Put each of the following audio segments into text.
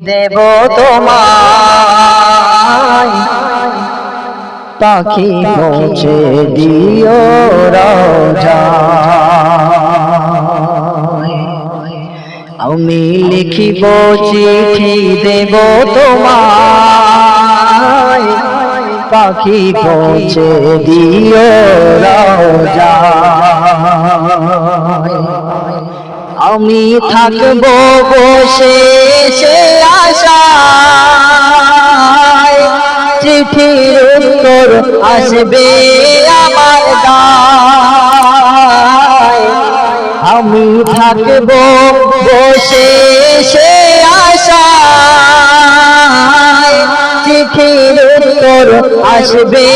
দেব তোমায়, পাখি পৌঁছে দিও রওজায়। আমি লিখিব চিঠি দেব তোমায়, পাখি পৌঁছে দিও রওজায়। আমি থাকবো বসে সে আশায়, চিঠির উত্তর আসবে আমার দায়। আমি থাকবো বসে সে আশায়, চিঠির উত্তর আসবে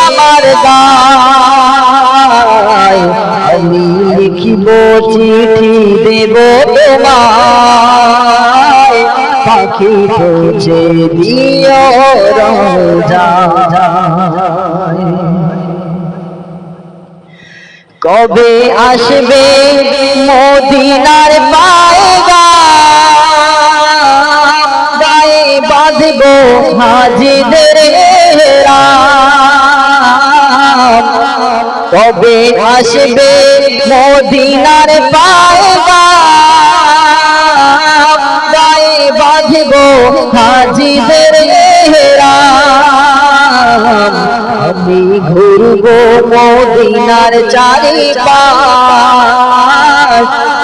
আমার দায়। আমি লিখিব চিঠি দেব তোমায়, পাখি পৌঁছে দিও রওজায়। কবে আসবে মদিনার পায়গাম, গায়ে বাঁধব হাজিদের এহরাম। কবে আসবে মদিনার পায়গাম, গায়ে বাঁধব হাজিদের এহরাম। আমি ঘুরবো মদিনার চারিপাশ,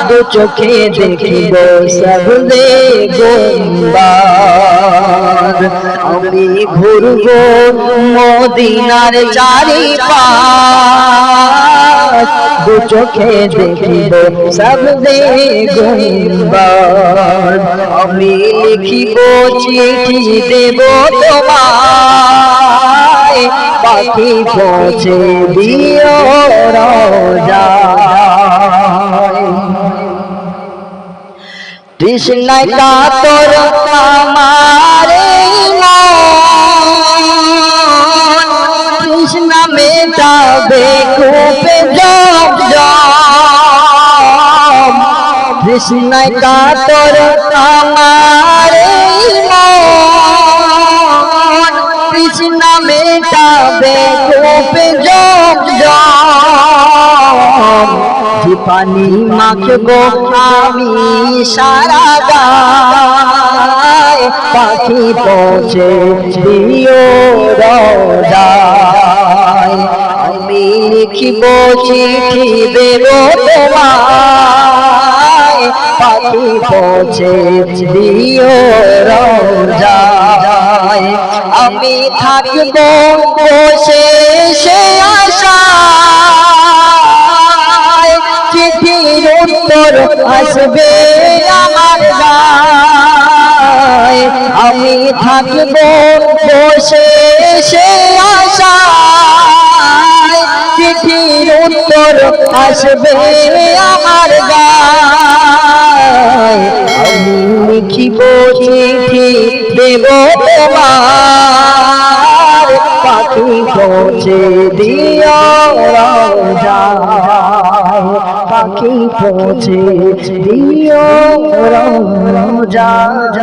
দু চোখে দেখিব সবজে গুম্বাদ। আমি ঘুরবো মদিনার চারিপাশ, দু চোখে দেখিব সবজে গুম্বাদ। আমি লিখিব চিঠি দেব তোমায়, পাখি পৌঁছে দিও রওজায়। তৃষ্ণায় কাতর আমার মন, তৃষ্ণা মেটাবে কূপে জব জব। তৃষ্ণায় কাতর আমার মন, তৃষ্ণা মেটাবে কূপে জব জব। যে পানি মাখবো আমি সারা গায়, পাখি পৌঁছে দিও রওজায়। আমি লিখিব চিঠি দেব তোমায়, পাখি পৌঁছে দিও রওজায়। আমি থাকবো বসে সে আশায়, চিঠির উত্তর আসবে আমার গায়। আমি থাকবো বসে সে আশায়, চিঠির উত্তর আসবে আমার গায়। আমি লিখিব চিঠি দেব তোমার, পাখি পৌঁছে দিও রওজায়। পাখি পৌঁছে দিও রওজায়।